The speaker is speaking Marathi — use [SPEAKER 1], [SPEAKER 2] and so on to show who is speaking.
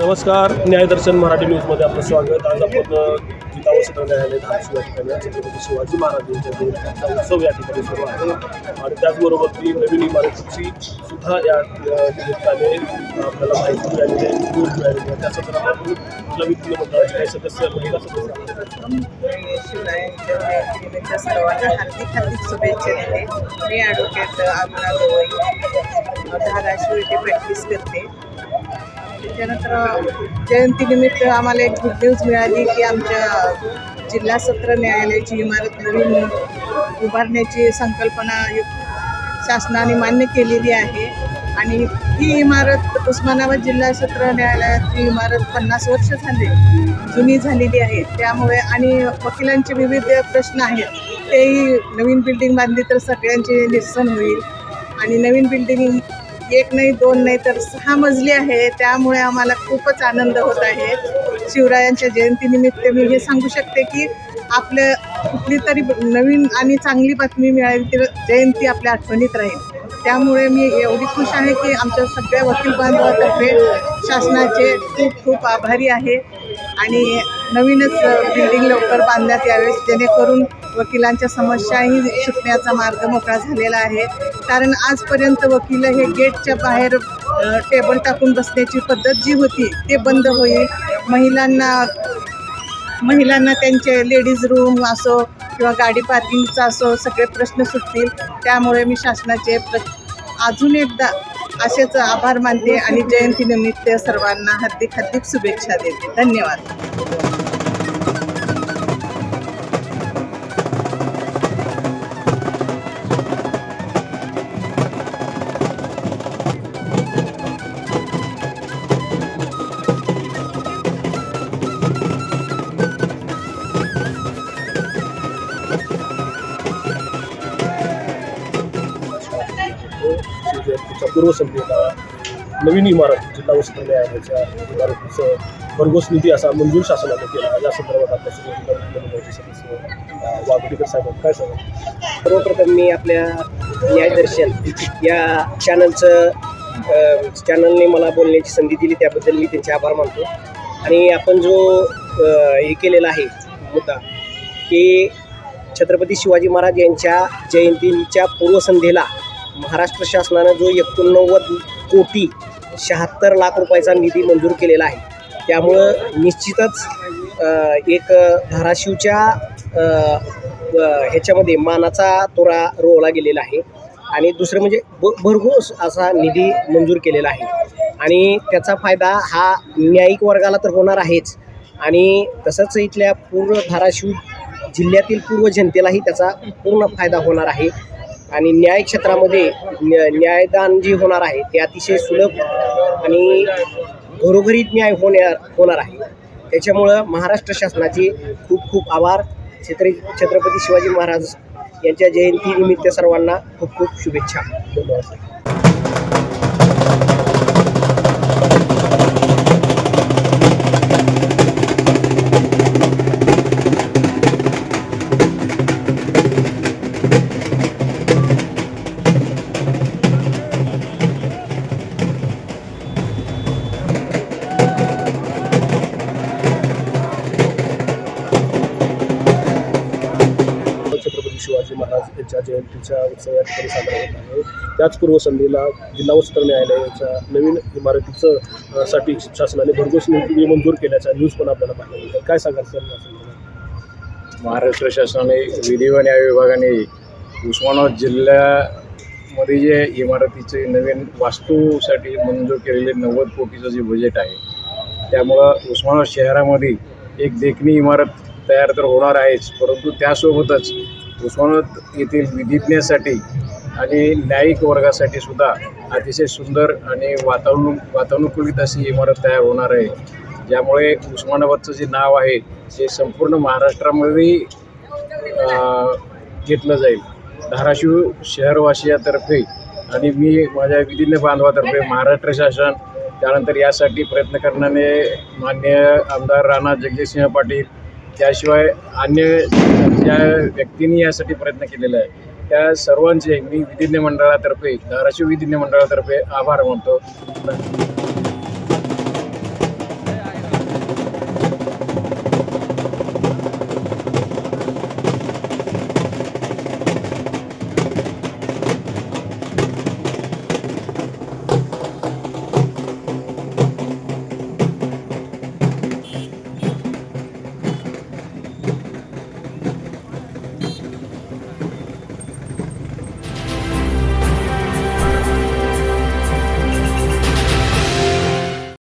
[SPEAKER 1] नमस्कार, न्यायदर्शन मराठी न्यूजमध्ये आपलं स्वागत. आज आपण जिल्हा व सत्र न्यायालय धाराशिव या ठिकाणी छत्रपती शिवाजी महाराज यांच्या जयंतीचा उत्सव या ठिकाणी सुरू आहे आणि त्याचबरोबर ती नवीन इमारतीची सुद्धा या निमित्ताने आपल्याला माहिती मिळालेली आहे, न्यूज मिळालेली आहे. त्या संदर्भात आपल्या वित्तीय मंडळाचे काही सदस्य, महिला सदस्य
[SPEAKER 2] शिवरायांच्या सर्वांना हार्दिक शुभेच्छा देते. मी ॲडव्होकेट अरुणा गवई धाराशिव येथे प्रॅक्टिस करते. त्याच्यानंतर जयंतीनिमित्त आम्हाला एक गुड न्यूज मिळाली की आमच्या जिल्हा सत्र न्यायालयाची इमारत नवीन उभारण्याची संकल्पना शासनाने मान्य केलेली आहे आणि ही इमारत उस्मानाबाद जिल्हा सत्र न्यायालयाची इमारत 50 वर्ष जुनी झालेली आहे. त्यामुळे आणि वकिलांचे विविध प्रश्न आहेत तेही नवीन बिल्डिंग बांधली तर सगळ्यांचे निरसन होईल आणि नवीन बिल्डिंग 1 नाही 2 नाही तर 6 मजली आहे. त्यामुळे आम्हाला खूपच आनंद होत आहे. शिवरायांच्या जयंतीनिमित्त मी हे सांगू शकते की आपल्या कुठली तरी नवीन आणि चांगली बातमी मिळाली तर जयंती आपल्या आठवणीत राहील. त्यामुळे मी एवढी खुश आहे की आमच्या सगळ्या वकील बांधवातर्फे शासनाचे खूप खूप आभारी आहे आणि नवीनच बिल्डिंग लवकर बांधण्यात यावे जेणेकरून वकिलांच्या समस्याही सुटण्याचा मार्ग मोकळा झालेला आहे. कारण आजपर्यंत वकील हे गेटच्या बाहेर टेबल टाकून बसण्याची पद्धत जी होती ते बंद होईल. महिलांना त्यांचे लेडीज रूम असो किंवा गाडी पार्किंगचा असो सगळे प्रश्न सुटतील. त्यामुळे मी शासनाचे अजून एकदा असेच आभार मानते आणि जयंतीनिमित्त सर्वांना हार्दिक शुभेच्छा देते. धन्यवाद.
[SPEAKER 1] जयंतीच्या पूर्वसंध्येला नवीन इमारत जिल्हा व सत्र न्यायालयाच्या इमारतीचं भरघोस निधी असा मंजूर शासनाने केला. या संदर्भात आपल्या सदस्य वाघोलीकर साहेब काय सांगा?
[SPEAKER 3] सर्वप्रथम मी आपल्या न्यायदर्शन या चॅनलने मला बोलण्याची संधी दिली त्याबद्दल मी त्यांचे आभार मानतो. आणि आपण जो हे केलेला आहे मुद्दा की छत्रपती शिवाजी महाराज यांच्या जयंतीच्या पूर्वसंध्येला महाराष्ट्र शासनानं जो 89,76,00,000 रुपयाचा निधी मंजूर केलेला आहे. त्यामुळं निश्चितच एक धाराशिवच्या ह्याच्यामध्ये मानाचा तोरा रोवला गेलेला आहे. आणि दुसरं म्हणजे भरघोस असा निधी मंजूर केलेला आहे आणि त्याचा फायदा हा न्यायिक वर्गाला तर होणार आहेच आणि तसंच इथल्या पूर्ण धाराशिव जिल्ह्यातील पूर्व जनतेलाही त्याचा पूर्ण फायदा होणार आहे. आणि न्याय क्षेत्रामध्ये न्यायदान जे होणार आहे ते अतिशय सुलभ आणि घरोघरी न्याय होणार आहे. त्याच्यामुळं महाराष्ट्र शासनाचे खूप खूप आभार. छत्रपती शिवाजी महाराज यांच्या जयंतीनिमित्त सर्वांना खूप खूप शुभेच्छा. धन्यवाद.
[SPEAKER 1] छत्रपती शिवाजी महाराज यांच्या जयंतीच्या उत्सव या ठिकाणी साजरा होत आहे. त्याच पूर्वसंध्येला जिल्हा व सत्र न्यायालयाच्या नवीन इमारतीचं साठी शासनाने भरघोस निधी मंजूर केल्याचा न्यूज पण आपल्याला पाहिजे. काय सांगाल सर?
[SPEAKER 4] महाराष्ट्र शासनाने विधी व न्याय विभागाने उस्मानाबाद जिल्ह्यामध्ये जे इमारतीचे नवीन वास्तूसाठी मंजूर केलेले 90 कोटीचं जे बजेट आहे त्यामुळं उस्मानाबाद शहरामध्ये एक देखणी इमारत तयार तर होणार आहेच, परंतु त्यासोबतच उस्मानाबाद येथील विधिज्ञासाठी आणि न्यायिक वर्गासाठी सुद्धा अतिशय सुंदर आणि वातानुकूलित अशी इमारत तयार होणार आहे. ज्यामुळे उस्मानाबादचं जे नाव आहे ते संपूर्ण महाराष्ट्रामध्ये घेतलं जाईल. धाराशिव शहरवासियातर्फे आणि मी माझ्या विधिज्ञ बांधवातर्फे महाराष्ट्र शासन त्यानंतर यासाठी प्रयत्न करणारे माननीय आमदार राणा जगजितसिंह पाटील त्याशिवाय अन्य ज्या व्यक्तींनी यासाठी प्रयत्न केलेला आहे त्या सर्वांचे मी विधिज्ञ मंडळातर्फे धाराशिव विधिज्ञ मंडळातर्फे आभार मानतो.